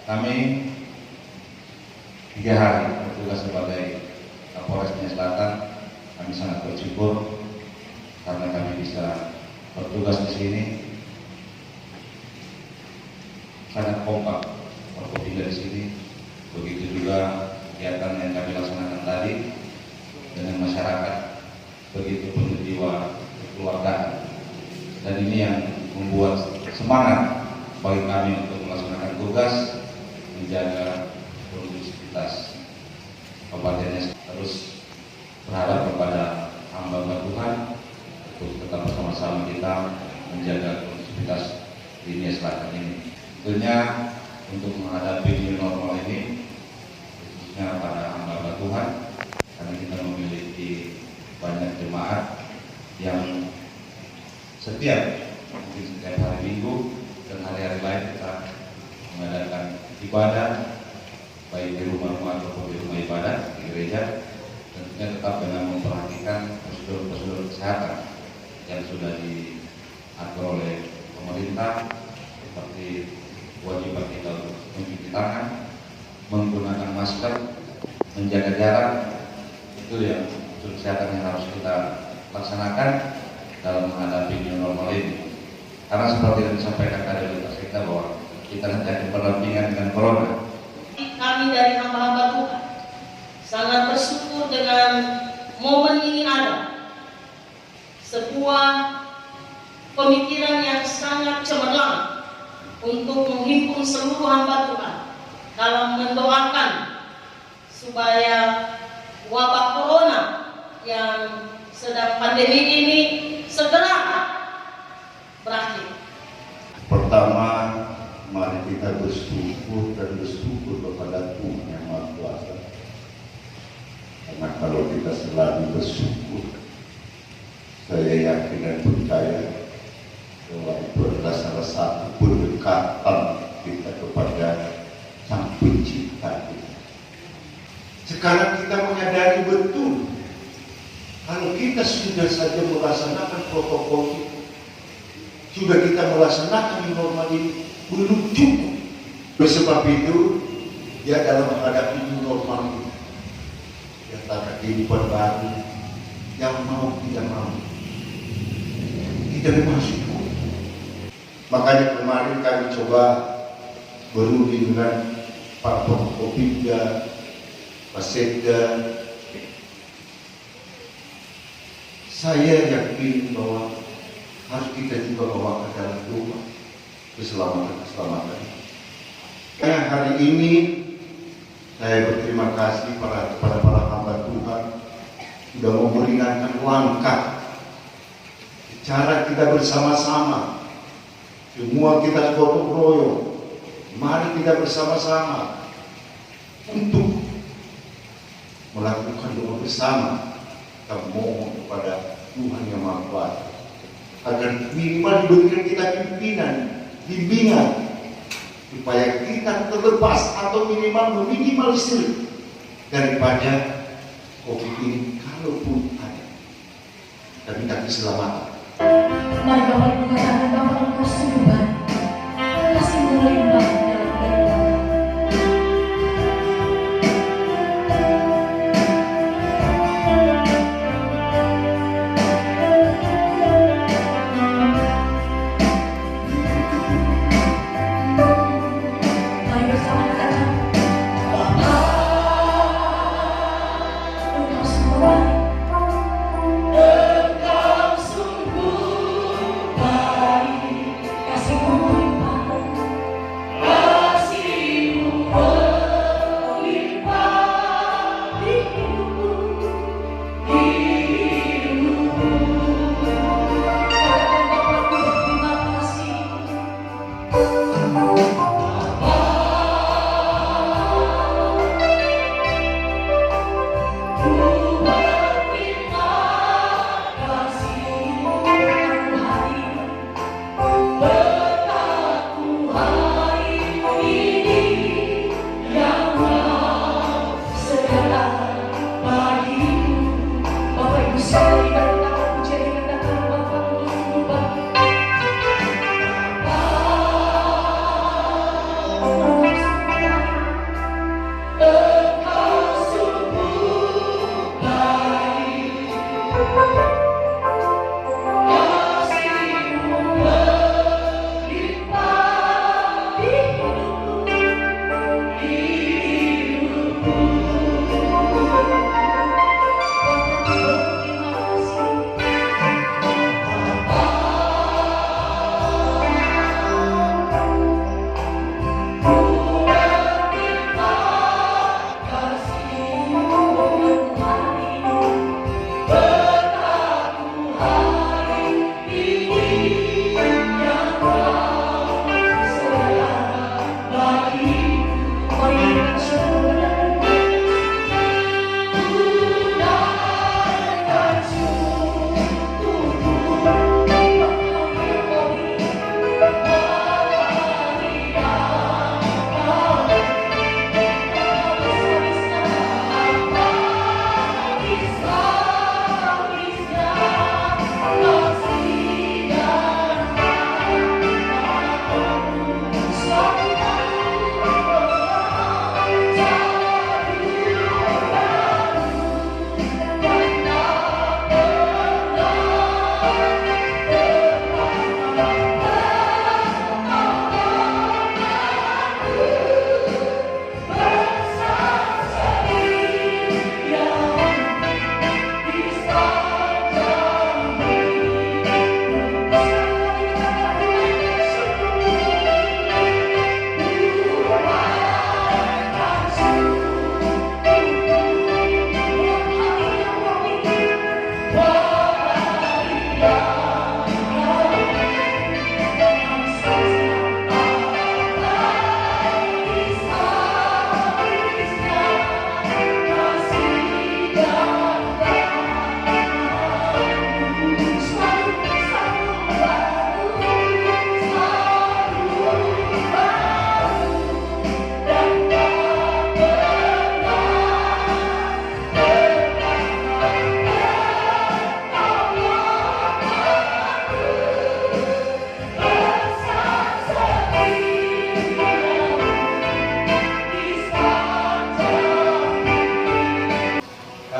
Kami 3 hari bertugas sebagai Kapolres Nias Selatan. Kami sangat bersyukur karena kami bisa bertugas di sini. Sangat kompak Forkopimda di sini. Begitu juga kegiatan yang kami laksanakan tadi dengan masyarakat, begitu penuh jiwa kekeluargaan. Dan ini yang membuat semangat bagi kami untuk melaksanakan tugas menjaga kondusivitas Kabupaten Nias. Terus berharap kepada hamba Tuhan untuk tetap bersama-sama kita menjaga kondusivitas di Nias Selatan ini. Tentunya untuk menghadapi new normal ini, khususnya pada hamba Tuhan, karena kita memiliki banyak jemaat yang setiap hari Minggu dan hari-hari lain kita mengadakan ibadah baik di rumah-rumah ataupun di rumah ibadah di gereja. Tentunya tetap dengan memperhatikan prosedur-prosedur kesehatan yang sudah diatur oleh pemerintah, seperti kewajiban kita untuk mencuci tangan, menggunakan masker, menjaga jarak. Itu yang prosedur kesehatan yang harus kita laksanakan dalam menghadapi new normal ini. Karena seperti yang disampaikan tadi oleh Pak Sekda bahwa kita nanti akan berdampingan dengan corona. Kami dari hamba-hamba Tuhan sangat bersyukur dengan momen ini ada sebuah pemikiran yang sangat cemerlang untuk menghimpun seluruh hamba Tuhan dalam mendoakan supaya wabah corona yang sedang pandemi ini segera berakhir. Pertama, mari kita bersyukur dan bersyukur kepada Tuhan Yang Maha Kuasa. Karena kalau kita selalu bersyukur, saya yakin dan percaya bahwa itu adalah salah satu pendekatan kita kepada Sang Pencipta kita. Sekarang kita menyadari betul kalau kita sudah saja melaksanakan protokol itu, sudah kita melaksanakan normal ini, belum cukup. Oleh sebab itu, ya dalam menghadapi normal ini, ya tata kehidupan baru, yang mau tidak mau, kita memang syukur. Makanya kemarin kami coba berunding dengan Pak Forkopimda, Pak Sekda. Saya yakin bahwa harus kita juga bawa ke dalam doa keselamatan. Karena hari ini saya berterima kasih kepada para hamba Tuhan sudah memberikan langkah cara kita bersama-sama. Semua kita gotong royong. Mari kita bersama-sama untuk melakukan doa bersama. Kita mohon kepada Tuhan Yang Maha Kuasa agar minimal diberikan kita pimpinan, bimbingan, supaya kita terlepas atau minimal meminimalisir daripada COVID ini, kalaupun ada. Kita minta keselamatan. Mari Bapak Ibu katakan, Bapak Engkau sungguh baik, kasih melimpah dalam kehidupan. Engkau sungguh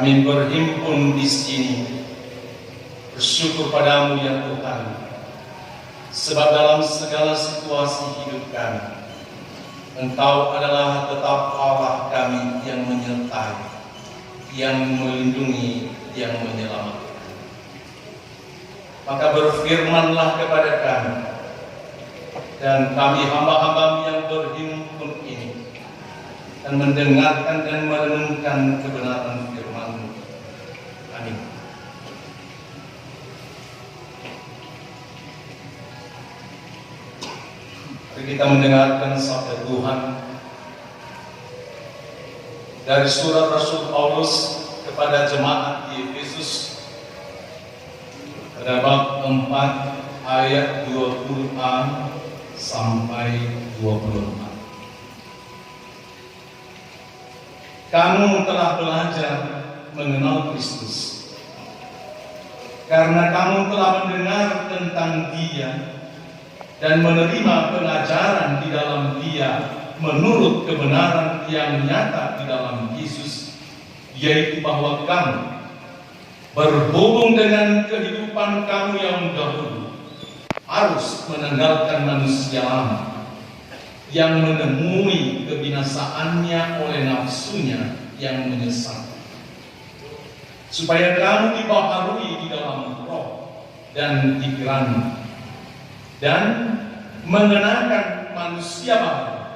kami berhimpun di sini bersyukur padamu ya Tuhan, sebab dalam segala situasi hidup kami, Engkau adalah tetap Allah kami yang menyertai, yang melindungi, yang menyelamatkan. Maka berfirmanlah kepada kami, dan kami hamba-hambamu yang berhimpun ini, dan mendengarkan dan merenungkan kebenaran firman-Mu. Amin. Mari kita mendengarkan sabda Tuhan dari surat Rasul Paulus kepada jemaat di Efesus pada bab 4 ayat 20a sampai 24. Kamu telah belajar mengenal Kristus karena kamu telah mendengar tentang Dia dan menerima pengajaran di dalam Dia menurut kebenaran yang nyata di dalam Yesus, yaitu bahwa kamu berhubung dengan kehidupan kamu yang dahulu harus meninggalkan manusia lama yang menemui kebinasaannya oleh nafsunya yang menyesatkan, supaya kamu dibaharui di dalam roh dan pikiranmu, dan mengenakan manusia baru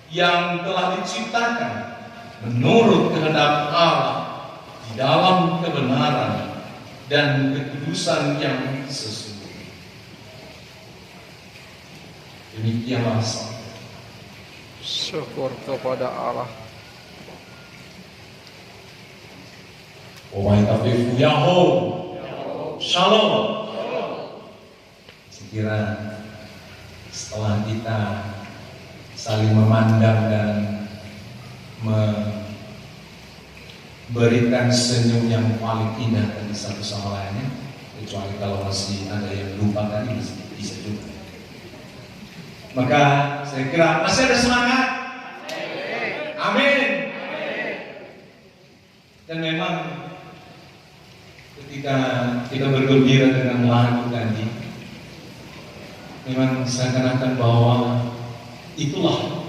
yang telah diciptakan menurut kehendak Allah di dalam kebenaran dan kekudusan yang sesungguhnya. Demikianlah sabda. Syukur kepada Allah. Omai tafifu Yaho. Shalom. Sekira setelah kita saling memandang dan memberikan senyum yang paling indah dari satu sama lainnya, kecuali kalau masih ada yang lupa tadi bisa juga. Maka saya kira masih ada semangat. Amin. Dan memang ketika kita bergembira dengan lagu tadi, memang seakan-akan bahwa itulah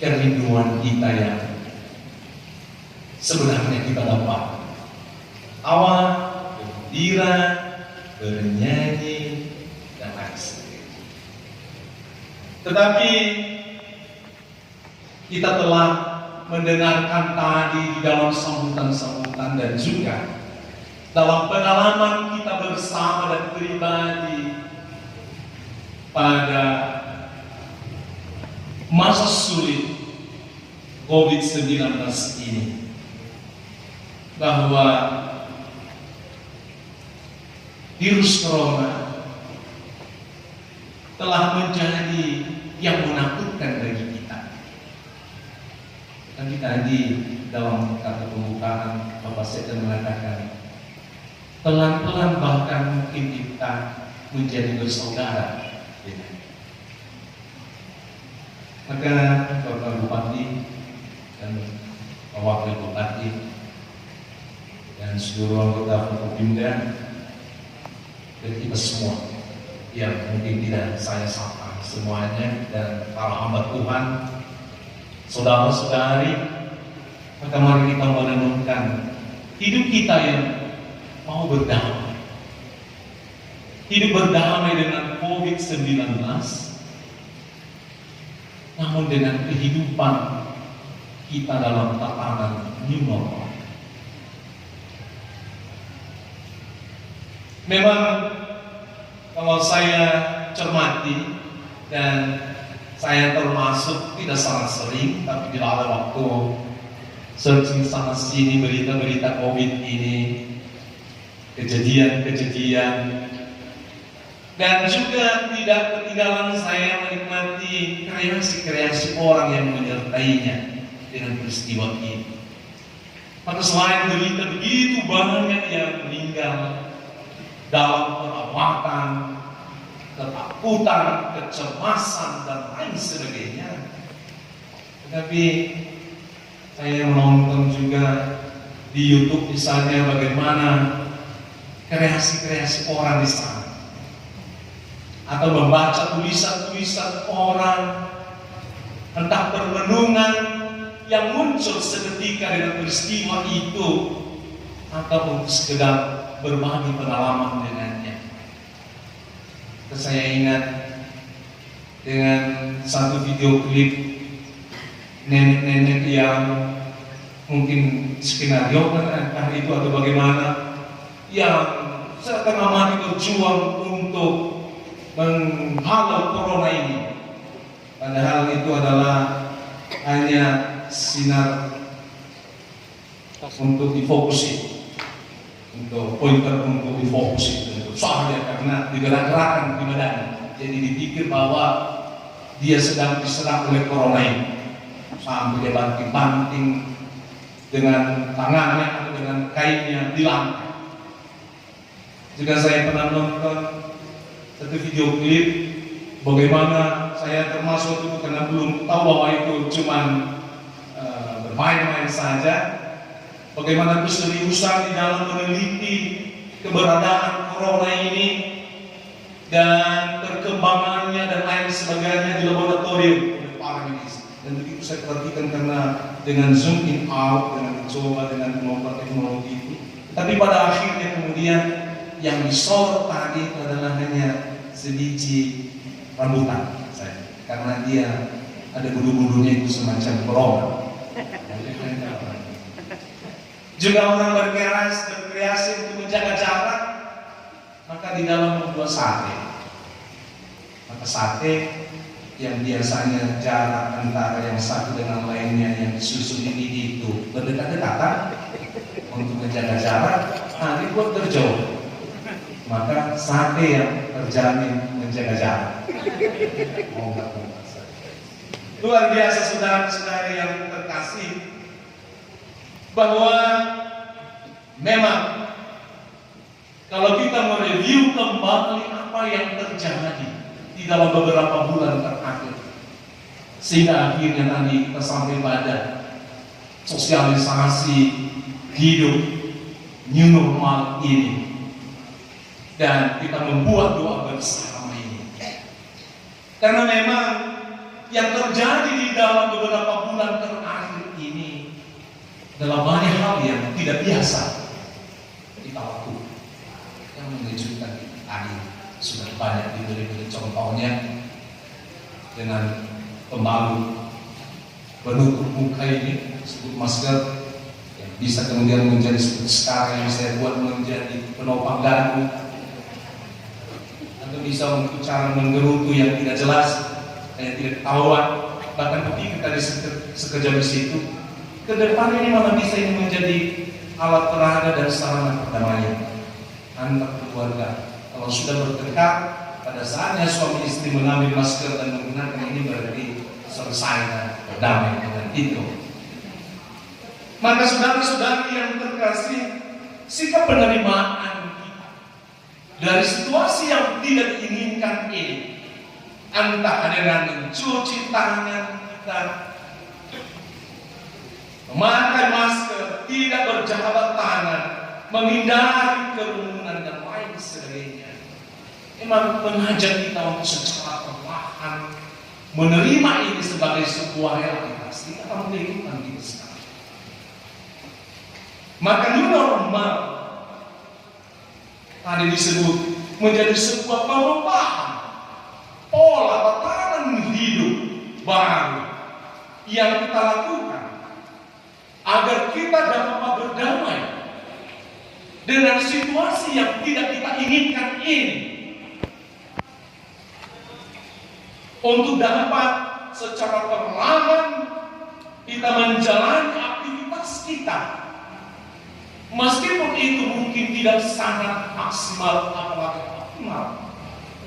kerinduan kita yang sebenarnya kita dapat. Awal bergembira, bernyanyi, dan lain sebagainya. Tetapi kita telah mendengarkan tadi di dalam sambutan-sambutan dan juga dalam pengalaman kita bersama dan pribadi pada masa sulit COVID-19 ini, bahwa virus corona telah menjadi yang menakutkan bagi kita. Tapi tadi dalam kata pembukaan Bapak Sekda mengatakan, pelan-pelan bahkan mungkin kita menjadi bersaudara. Maka Bapak Bupati dan Pak Wakil Bupati dan seluruh anggota Forkopimda dan kita semua yang mungkin tidak saya sapa semuanya, dan para hamba Tuhan, saudara-saudari, maka mari kita merenungkan hidup kita yang mau berdamai, hidup berdamai dengan COVID-19, namun dengan kehidupan kita dalam tatanan new normal. Memang kalau saya cermati, dan saya termasuk tidak sangat sering, tapi bila ada waktu searching sana sini berita-berita COVID ini, kejadian-kejadian, dan juga tidak ketinggalan saya menikmati kreasi-kreasi orang yang menyertainya dengan peristiwa ini. Maka selain berita begitu banyak yang meninggal dalam perawatan, ketakutan, kecemasan, dan lain sebagainya, tetapi saya menonton juga di YouTube misalnya bagaimana kreasi-kreasi orang di sana, atau membaca tulisan-tulisan orang, entah permenungan yang muncul seketika dengan peristiwa itu, atau untuk sekedar berbagi pengalaman dengannya. Saya ingat dengan satu video klip nenek-nenek yang mungkin skenario kan itu atau bagaimana, yang setengah mati berjuang untuk menghalau corona ini, padahal itu adalah hanya sinar untuk difokusin, untuk pointer untuk difokusin, untuk saja karena digerak-gerakan di badan, jadi dipikir bahwa dia sedang diserang oleh corona ini, sampai dia banting-banting dengan tangannya atau dengan kainnya di lantai. Juga saya pernah nonton satu video klip bagaimana, saya termasuk itu karena belum tahu bahwa itu cuman bermain-main saja, bagaimana keseriusan di dalam meneliti keberadaan corona ini dan perkembangannya dan lain sebagainya di laboratorium oleh para medis. Dan begitu saya perhatikan karena dengan zoom in out, dengan mencoba dengan kemampuan teknologi itu, tapi pada akhirnya kemudian yang disorot tadi itu adalah hanya sebiji rambutan saya, karena dia ada bulu-bulunya itu semacam corona. Juga orang berkreasi untuk menjaga jarak, maka di dalam membuat sate, maka sate yang biasanya jarak antara yang satu dengan lainnya yang disusun ini itu berdekat-dekatan untuk menjaga jarak, dibuat terjauh, maka sate yang terjamin menjaga jarak. Luar biasa saudara-saudari yang terkasih, bahwa memang kalau kita mereview kembali apa yang terjadi di dalam beberapa bulan terakhir, sehingga akhirnya nanti kita sampai pada sosialisasi hidup new normal ini, dan kita membuat doa bersama ini, karena memang yang terjadi di dalam beberapa bulan terakhir ini adalah banyak hal yang tidak biasa kita lakukan, yang mengejutkan kita. Tadi sudah banyak diberi contohnya dengan pembalut penutup muka ini, disebut masker, yang bisa kemudian menjadi seperti sekarang yang saya buat menjadi penopang garpu, atau bisa untuk cara menggerutu yang tidak jelas, yang tidak ketahuan, bahkan ketika tadi sekejap di situ. Ke depan ini malah bisa ini menjadi alat peraga dan sarana perdamaian antar keluarga. Kalau sudah bertengkar, pada saatnya suami istri mengambil masker dan menggunakan ini, berarti selesai berdamai dengan itu. Maka saudara-saudari yang terkasih, sikap penerimaan kita dari situasi yang tidak diinginkan ini, entah dengan mencuci tangan kita, memakai masker, tidak berjabat tangan, menghindari kerumunan dan lain sebagainya, memang mengajak kita untuk secara perlahan menerima ini sebagai sebuah realitas di dalam kehidupan kita sekarang. Maka new normal tadi disebut menjadi sebuah perubahan pola tatanan hidup baru yang kita lakukan agar kita dapat berdamai dengan situasi yang tidak kita inginkan ini, untuk dapat secara perlahan kita menjalani aktivitas kita, meskipun itu mungkin tidak sangat maksimal apalagi optimal,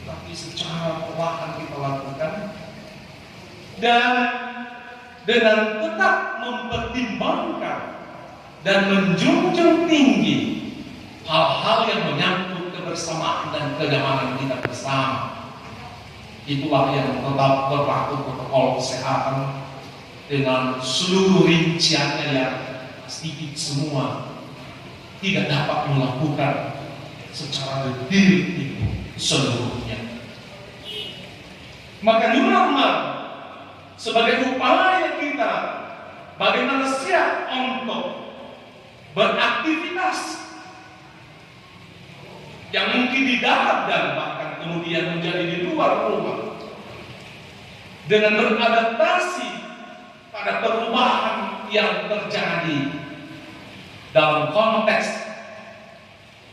tapi secara perlahan kita lakukan, dan dengan tetap mempertimbangkan dan menjunjung tinggi hal-hal yang menyangkut kebersamaan dan kenyamanan kita bersama. Itulah yang tetap berlaku protokol kesehatan dengan seluruh rinciannya yang sedikit semua tidak dapat melakukan secara detail itu seluruhnya. Maka new normal sebagai upaya kita bagaimana siap untuk beraktivitas yang mungkin di dalam dan bahkan kemudian menjadi di luar rumah, dengan beradaptasi pada perubahan yang terjadi dalam konteks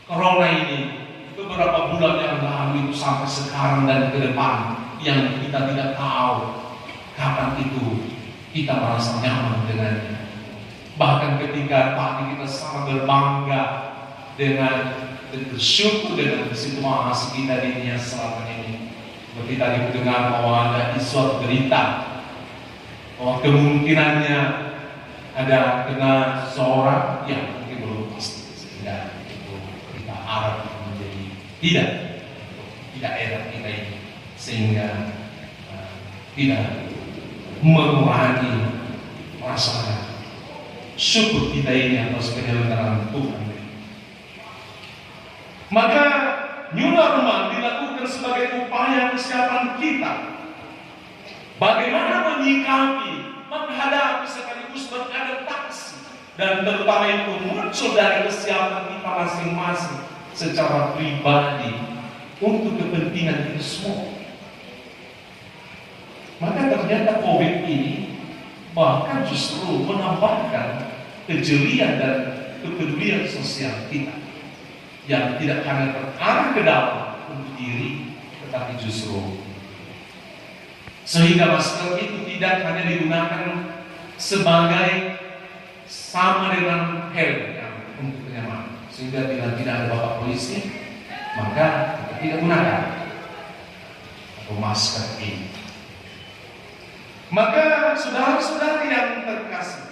corona ini beberapa bulan yang lalu itu sampai sekarang dan ke depan, yang kita tidak tahu kapan itu kita merasa nyaman dengannya. Bahkan ketika tadi kita sangat berbangga dengan dan bersyukur dengan situasi kita di dunia selatan ini, seperti tadi mendengar bahwa ada suatu berita bahwa kemungkinannya ada kena seorang yang mungkin belum pasti, sehingga itu kita harap menjadi tidak erat kita ini, sehingga tidak mengurangi rasa syukur kita ini atas penyelenggaraan Tuhan. Maka new normal dilakukan sebagai upaya kesiapan kita bagaimana menyikapi, menghadapi sekaligus beradaptasi, dan terutama itu muncul dari kesiapan kita masing-masing secara pribadi untuk kepentingan kita semua. Maka ternyata COVID ini bahkan justru menambahkan kejelian dan kepedulian sosial kita yang tidak hanya terarah ke dalam untuk diri, tetapi justru sehingga masker itu tidak hanya digunakan sebagai sama dengan helm yang untuk kenyamanan, sehingga bila tidak ada bapak polisi maka kita tidak gunakan atau masker ini. Maka saudara-saudara yang terkasih,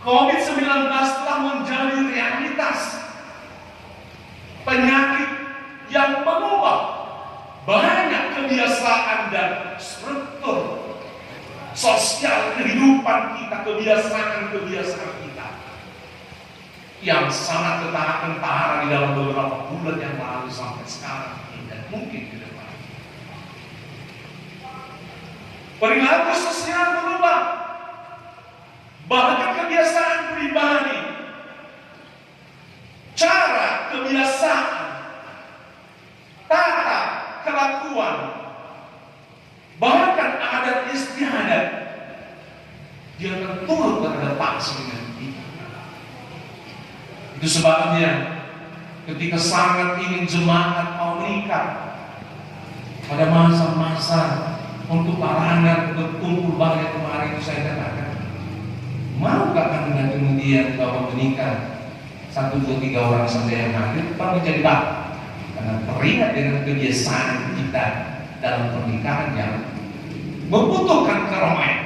COVID-19 telah menjadi realitas penyakit yang mengubah banyak kebiasaan dan struktur sosial kehidupan kita, kebiasaan kita yang sangat kentara di dalam beberapa bulan yang lalu sampai sekarang dan mungkin ke depan. Perilaku sosial berubah, bahkan kebiasaan pribadi, cara kebiasaan, tata kelakuan, bahkan adat istiadat dia akan turut beradaptasi dengan kita. Itu sebabnya ketika sangat ingin jemaat mau menikah pada masa-masa untuk larangan berkumpul banyak kemarin, itu saya katakan, maukah Anda kemudian bahwa menikah 1, 2, 3 orang saja yang hadir, baru menjadi baik? Karena teringat dengan kebiasaan kita dalam pernikahan yang membutuhkan keramaian,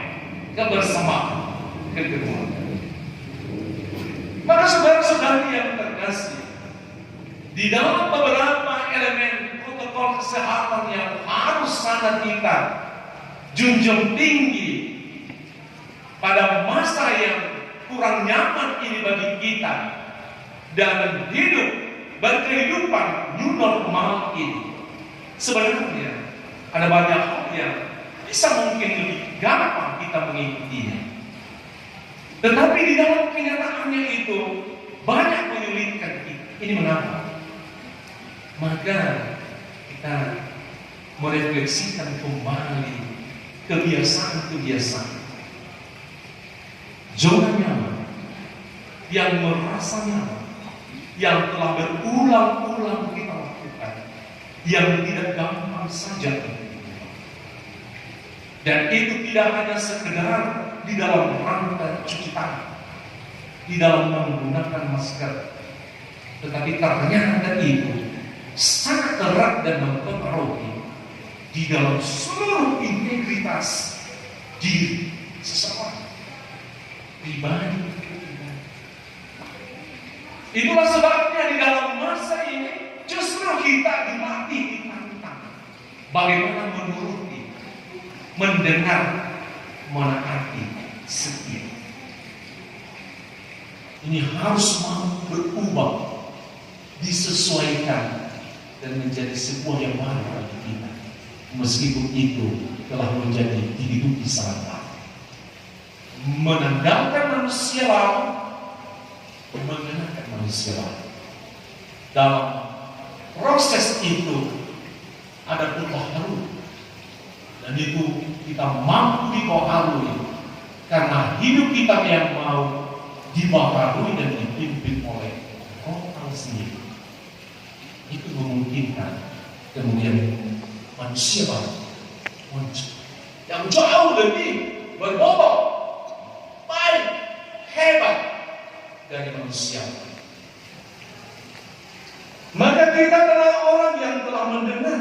kebersamaan, kekeluargaan. Maka saudara-saudari yang terkasih, di dalam beberapa elemen protokol kesehatan yang harus sangat kita junjung tinggi pada masa yang kurang nyaman ini bagi kita dan hidup berkehidupan new normal ini, sebenarnya ada banyak hal yang bisa mungkin lebih gampang kita mengikutinya, tetapi di dalam kenyataannya itu banyak menyulitkan kita. Ini mengapa? Maka kita merefleksikan kembali kebiasaan-kebiasaan zona nyaman yang merasa nyaman, yang telah berulang-ulang kita lakukan, yang tidak gampang saja. Dan itu tidak hanya sekedar di dalam rangka cuci tangan, di dalam menggunakan masker, tetapi ternyata itu sangat erat dan mempengaruhi di dalam seluruh integritas diri seseorang, pribadi. Itulah sebabnya di dalam masa ini justru kita dilatih, ditantang bagaimana menuruti, mendengar, menaati, setia. Ini harus mampu berubah, disesuaikan, dan menjadi sebuah yang baru bagi kita. Meskipun itu telah menjadi kehidupan sangat menandalkan manusia lalu, mengenakan manusia lalu. Dalam proses itu ada pembaharuan, dan itu kita mampu dibaharui karena hidup kita yang mau dibaharui dan dipimpin oleh Roh Allah sendiri. Itu memungkinkan kemudian manusia baru muncul yang jauh lebih berbobot, baik, hebat dari manusia. Maka kita adalah orang yang telah mendengar,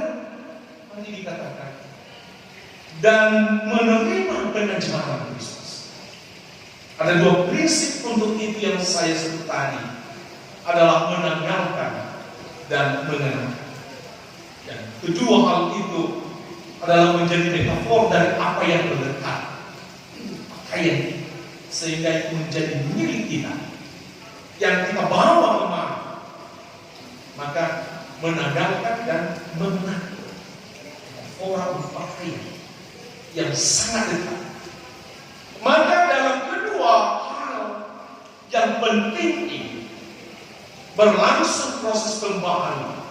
tadi dikatakan, dan menerima pengajaran Kristus. Ada dua prinsip untuk itu yang saya sebut tadi, adalah menanggalkan dan mengenal. Dan kedua hal itu adalah menjadi metafor dari apa yang berdekat, pakaian, sehingga itu menjadi milik kita yang kita bawa kemana. Maka menanggalkan dan mengenal orang berpakaian yang sangat dekat. Maka dalam kedua hal yang penting ini berlangsung proses pembaharuan.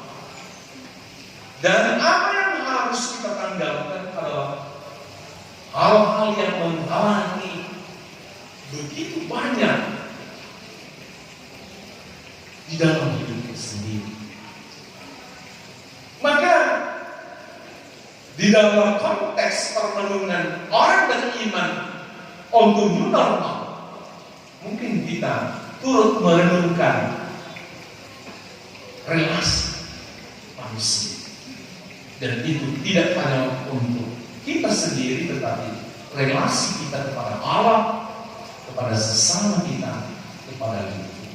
Dan apa yang harus kita tanggalkan adalah hal-hal yang menghalangi begitu banyak di dalam hidup kita sendiri. Maka di dalam konteks permenungan orang beriman untuk new normal, mungkin kita turut merenungkan relasi manusia. Dan itu tidak hanya untuk kita sendiri, tetapi relasi kita kepada Allah, kepada sesama kita, kepada lingkungan.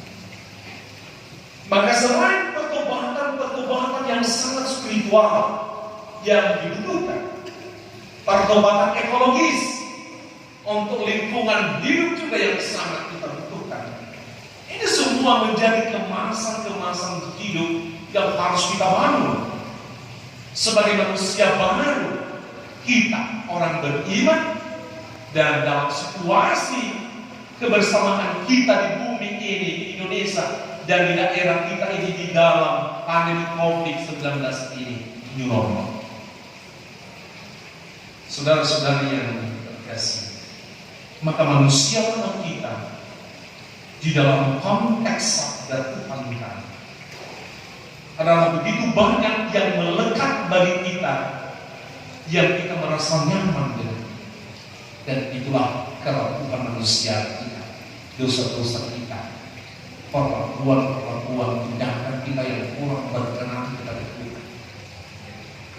Maka selain pertobatan yang sangat spiritual yang dibutuhkan, pertobatan ekologis untuk lingkungan hidup juga yang sangat kita butuhkan. Ini semua menjadi kemasan hidup yang harus kita bangun sebagai manusia baru, kita orang beriman, dan dalam situasi kebersamaan kita di bumi ini, di Indonesia, dan di daerah kita ini di dalam pandemi COVID-19 ini, new normal. Saudara-saudari yang terkasih, maka manusia kita di dalam konteks sabda Tuhan kita adalah begitu banyak yang melekat bagi kita, yang kita merasa nyaman dengan. Dan itulah kerapuhan manusia kita, dosa-dosa kita, perlakuan tindakan kita yang kurang berkenan kepada Tuhan,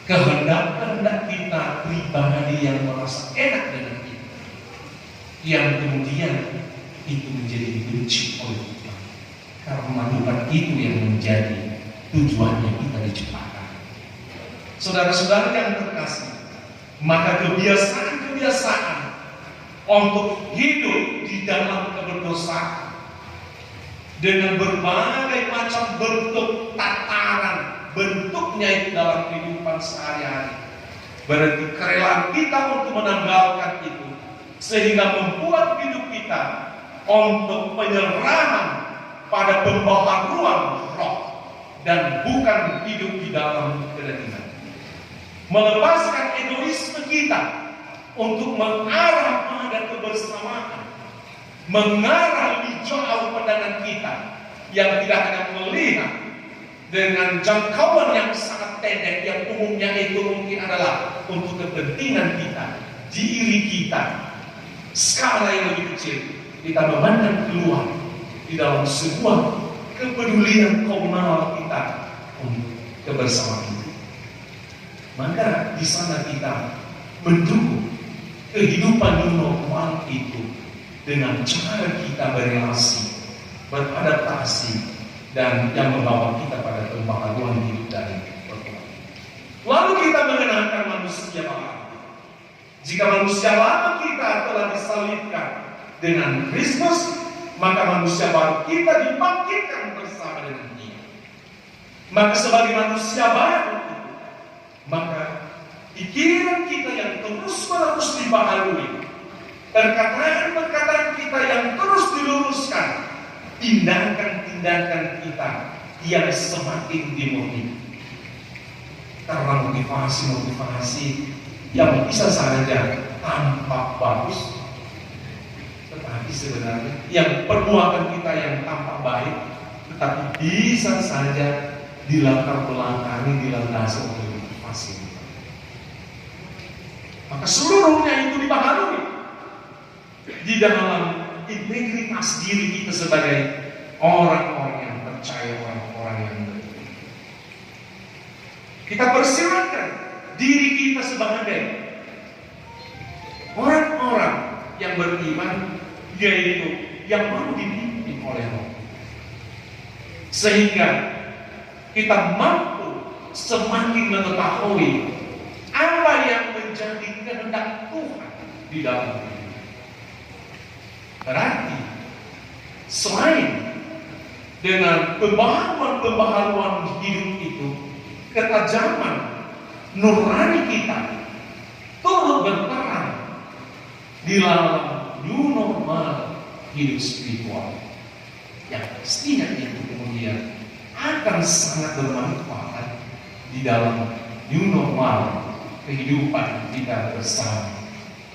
kehendak kita pribadi yang merasa enak dengan kita, yang kemudian itu menjadi dibenci oleh Tuhan, karena bukan itu yang menjadi tujuannya kita diciptakan. Saudara-saudara yang terkasih, maka kebiasaan untuk hidup di dalam keberdosaan dengan berbagai macam bentuk tataran, bentuknya itu dalam kehidupan sehari-hari, berarti kerelaan kita untuk menanggalkan itu, sehingga membuat hidup kita untuk penyerahan pada pembaharuan roh, dan bukan hidup di dalam kedadian. Melepaskan egoisme kita untuk mengarah pada kebersamaan, mengarah di jauh pandangan kita yang tidak hanya melihat dengan jangkauan yang sangat pendek, yang umumnya itu mungkin adalah untuk kepentingan kita, diri kita, skala yang lebih kecil. Kita memandang keluar di dalam sebuah kepedulian komunal kita untuk kebersamaan itu. Maka di sana kita mendukung kehidupan normal itu dengan cara kita berrelasi, beradaptasi, dan yang membawa kita pada pembaharuan hidup dari perempuan. Lalu kita mengenalkan manusia lama. Jika manusia lama kita telah disalibkan dengan Kristus, maka manusia baru kita dibangkitkan bersama dengan Dia. Maka sebagai manusia baru, maka pikiran kita yang terus-menerus dibaharui, perkataan-perkataan kita yang terus diluruskan, tindakan-tindakan kita yang semakin dimurni. Karena motivasi yang bisa saja tampak bagus, tetapi sebenarnya yang perbuatan kita yang tampak baik, tetapi bisa saja dilatar belakangi, dilandasi oleh motivasi. Maka seluruhnya itu dibaharui di dalam integritas diri kita sebagai orang-orang yang percaya, orang-orang yang beriman. Kita persilakan diri kita sebagai orang-orang yang beriman, yaitu yang mau dipimpin oleh Roh, sehingga kita mampu semakin mengetahui apa yang menjadi kehendak Tuhan di dalam hidup. Berarti selain dengan pembaharuan hidup itu, ketajaman nurani kita turut berperan di dalam new normal hidup spiritual yang pastinya itu kemudian akan sangat bermanfaat di dalam new normal kehidupan kita bersama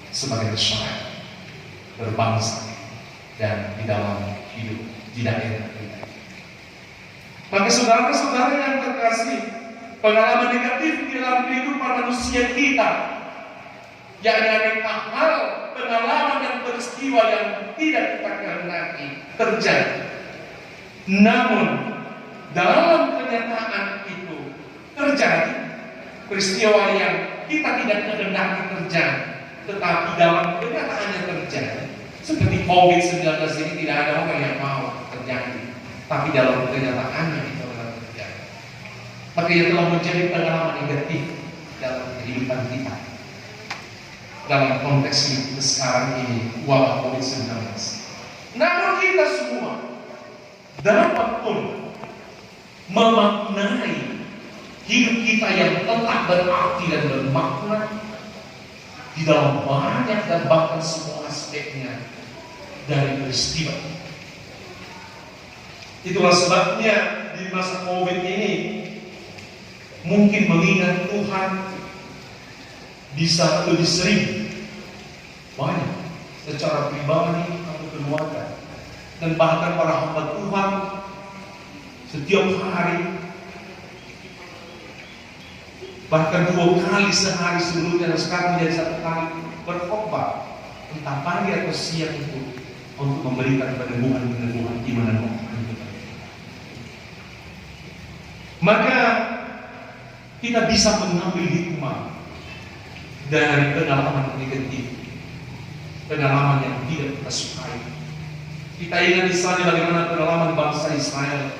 sebagai masyarakat, berbangsa, dan di dalam hidup di daerah kita. Maka saudara-saudara yang terkasih, pengalaman negatif di dalam kehidupan manusia kita, yakni aneka hal, pengalaman dan peristiwa yang tidak kita kehendaki terjadi. Namun dalam kenyataan itu terjadi peristiwa yang kita tidak kehendaki terjadi, tetapi dalam kenyataannya terjadi. Seperti COVID-19 ini tidak ada orang yang mau terjadi, tapi dalam kenyataannya itu adalah terjadi. Maka ia telah menjadi pengalaman negatif dalam kehidupan kita. Dalam konteks kita sekarang ini, wabah COVID-19. Namun kita semua dapat pun memaknai hidup kita yang tetap berarti dan bermakna di dalam banyak dan bahkan semua aspeknya dari peristiwa. Itulah sebabnya di masa COVID ini mungkin mengingat Tuhan bisa lebih sering, banyak, secara pribadi atau keluarga, dan bahkan para hamba Tuhan setiap hari, bahkan 2 kali sehari sebelumnya, dan sekarang menjadi 1 kali berkhotbah entah pagi atau siang itu untuk memberikan peneguhan-peneguhan iman dan rohani kita. Maka kita bisa mengambil hikmah dari pengalaman negatif, pengalaman yang tidak kita sukai. Kita ingat misalnya bagaimana pengalaman bangsa Israel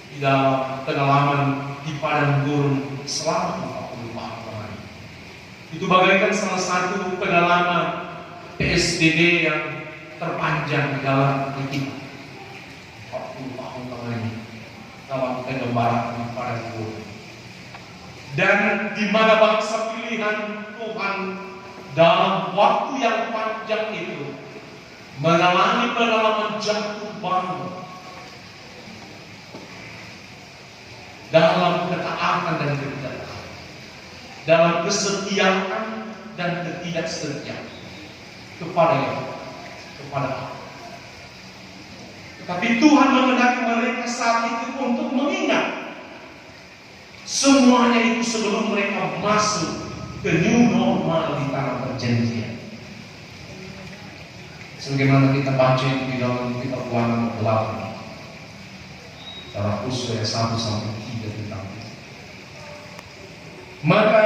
di dalam pengalaman di padang gurun selama 40 tahun. Itu bagaikan salah satu pengalaman PSBB yang terpanjang di dalam kita. 40 tahun lamanya dalam pengembaraan di padang gurun. Dan di mana bangsa pilihan Tuhan dalam waktu yang panjang itu mengalami pengalaman jatuh bangun dalam ketaatan dan ketaatan, dalam kesetiaan dan ketidaksetiaan kepada Allah, kepada Allah. Tetapi Tuhan menghendaki mereka saat itu untuk mengingat semuanya itu sebelum mereka masuk ke new normal di tanah perjanjian. Sebagaimana kita baca di dalam kitab Ulangan 8, secara khusus ayat 1 sampai 3 tentang itu. Maka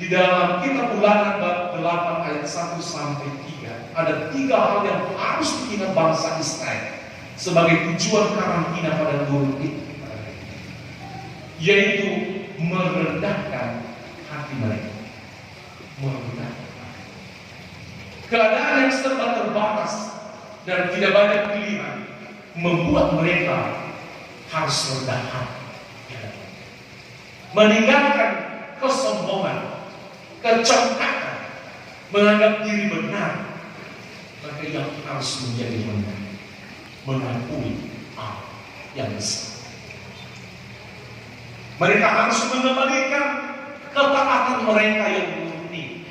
di dalam kitab Ulangan 8 ayat 1 sampai 3 ada 3 hal yang harus diingat bangsa Israel sebagai tujuan karantina pada gurun itu, yaitu merendahkan hati mereka, merendahkan keadaan yang serba terbatas dan tidak banyak pilihan membuat mereka harus rendah hati, meninggalkan kesombongan, kecongkakan, menganggap diri benar. Maka yang harus menjadi benar, mengakui Allah yang besar. Mereka harus mengembalikan ketaatan mereka yang murni,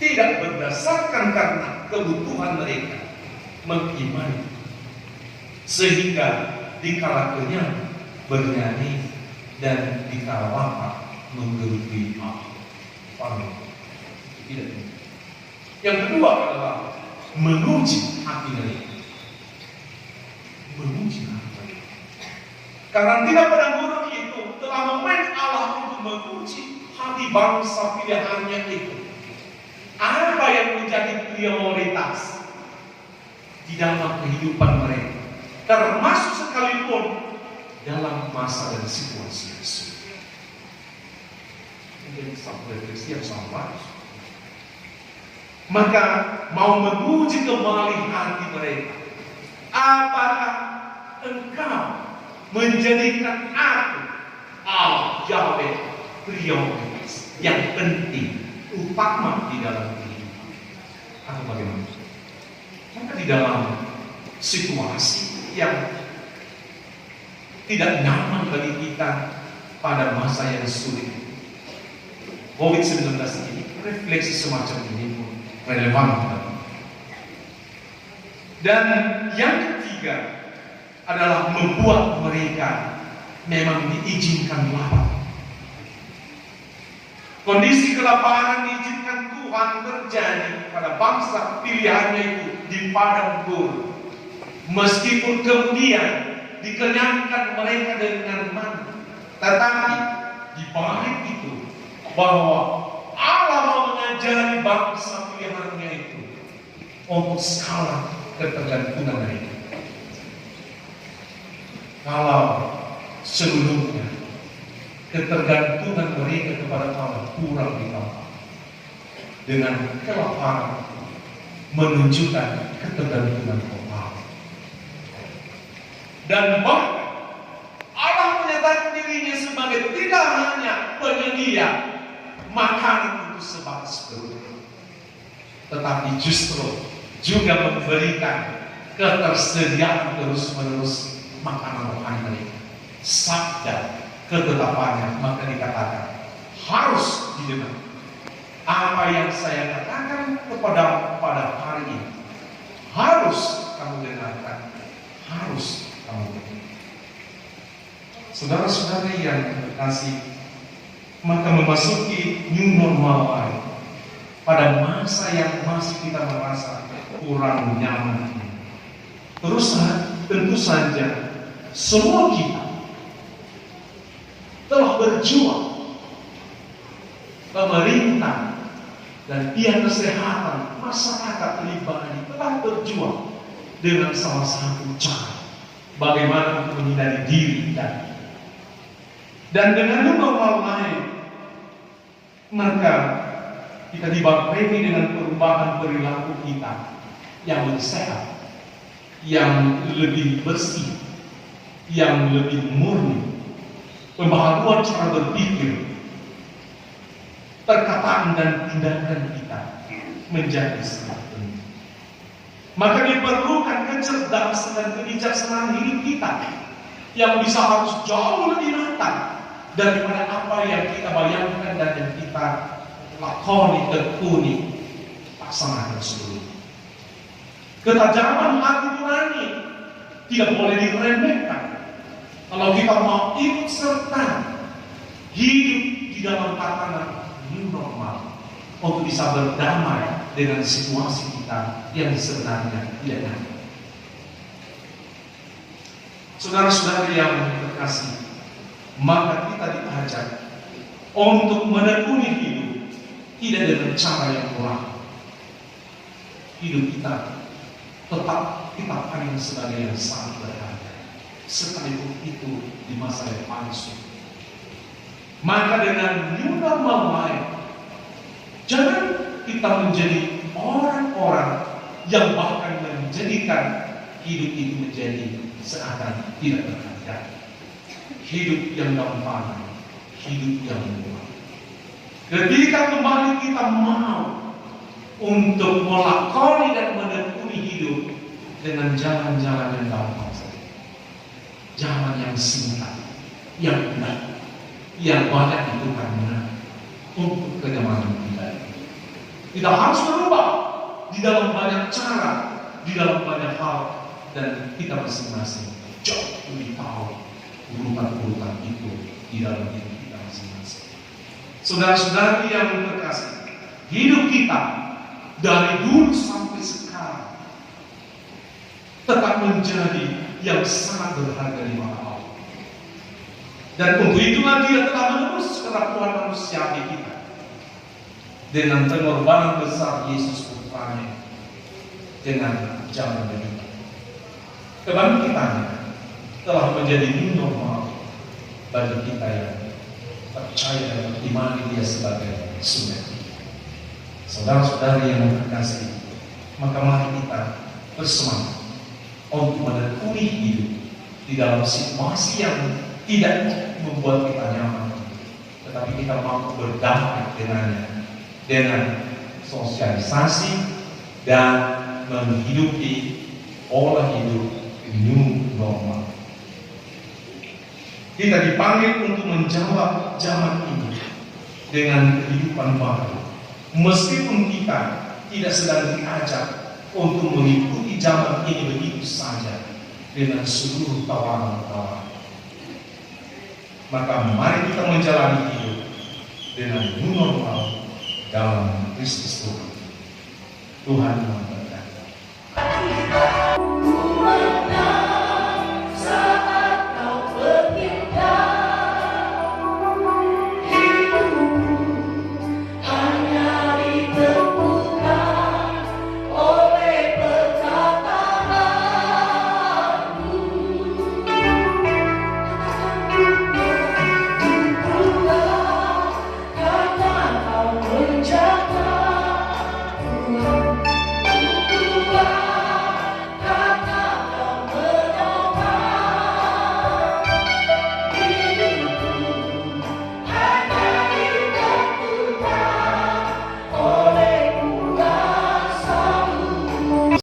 tidak berdasarkan karena kebutuhan mereka, mengimani, sehingga dikala kenyang bernyanyi dan dikala lapar menggerutu Allah. Tidak. Yang kedua adalah menguji hati mereka. Menguji hati mereka. Karena tidak pada guru itu telah memainkan Allah untuk menguji hati bangsa pilihannya itu. Apa yang menjadi prioritas di dalam kehidupan mereka, termasuk sekalipun dalam masa dan situasi yang sulit. Ini satu refleksi yang sangat bagus. Maka mau menguji kembali hati mereka. Apakah engkau menjadikan aku Allah Yahweh prioritas yang penting, utama di dalam kehidupan, atau bagaimana? Maka di dalam situasi yang tidak nyaman bagi kita pada masa yang sulit, COVID-19 ini, refleksi semacam ini pun relevan. Dan yang ketiga adalah membuat mereka memang diizinkan lapar. Kondisi kelaparan diizinkan Tuhan terjadi pada bangsa pilihannya itu di padang gurun. Meskipun kemudian dikenyangkan mereka dengan mana, tetapi di balik itu bahwa Allah mau mengajari bangsa pilihannya itu untuk skala ketergantungan mereka. Kalau sebelumnya ketergantungan mereka kepada Allah kurang ditambah dengan kelaparan, menunjukkan ketergantungan Allah. Dan bahkan Allah menyatakan dirinya sebagai tidak hanya penyedia makanan untuk sebatas perut, tetapi justru juga memberikan ketersediaan terus-menerus makanan rohani mereka. Sabda ketetapannya maka dikatakan harus didengar. Apa yang saya katakan pada hari ini harus kamu dengarkan, harus kamu dengar. Saudara-saudara yang terkasih, maka memasuki new normal lain pada masa yang masih kita merasa kurang nyaman ini. Terus tentu saja semua kita telah berjuang, pemerintah dan pihak kesehatan, masyarakat pribadi telah berjuang dengan salah satu cara bagaimana untuk menghindari diri dan dengan normal lain, maka kita dibarengi dengan perubahan perilaku kita yang lebih sehat, yang lebih bersih, yang lebih murni, pembaharuan cara berpikir, perkataan dan tindakan kita menjadi sangat penting. Maka diperlukan kecerdasan dan kebijaksanaan hidup kita yang bisa harus jauh lebih matang daripada apa yang kita bayangkan dan yang kita lakoni, tekuni, laksanakan sebelumnya. Ketajaman hati nurani tidak boleh diremehkan. Kalau kita mau ikut serta hidup di dalam tatanan new normal untuk bisa berdamai dengan situasi kita yang sebenarnya tidak nyaman. Saudara-saudara yang terkasih, maka kita diajak untuk menekuni hidup tidak dengan cara yang kurang. Hidup kita tetap kita pandang sebagai yang sangat berharga, sekalipun itu di masa yang paling sulit. Maka dengan new normal lain, jangan kita menjadi orang-orang yang bahkan menjadikan hidup itu menjadi seakan tidak berharga. Hidup yang gampang, hidup yang murah. Ketika kembali kita mau untuk melakoni dan menekuni hidup dengan jalan-jalan yang gampang saja, jalan yang singkat, yang mudah, yang banyak itu karena untuk kenyamanan kita. Tidak harus berubah di dalam banyak cara, di dalam banyak hal, dan kita masing-masing jauh lebih tahu urutan-urutan itu di dalam hidup kita masing-masing. Saudara-saudari yang terkasih, hidup kita dari dulu sampai sekarang tetap menjadi yang sangat berharga di mata Allah. Dan untuk itulah Dia telah menebus kerapuhan manusia kita dengan pengorbanan besar Yesus Putranya dengan jalan hidup. Kebangkitannya telah menjadi new normal bagi kita yang percaya dan beriman Dia sebagai sumber. Saudara-saudari yang terkasih, maka mari kita bersemangat untuk menekuni hidup di dalam situasi yang tidak membuat kita nyaman, tetapi kita mampu berdamai dengannya dengan sosialisasi dan menghidupi pola hidup new normal. Kita dipanggil untuk menjawab zaman ini dengan kehidupan baru, meskipun kita tidak sedang diajak untuk mengikuti zaman ini begitu saja dengan seluruh tawaran-tawaran. Maka mari kita menjalani hidup dengan new normal dalam Kristus Tuhan. Tuhan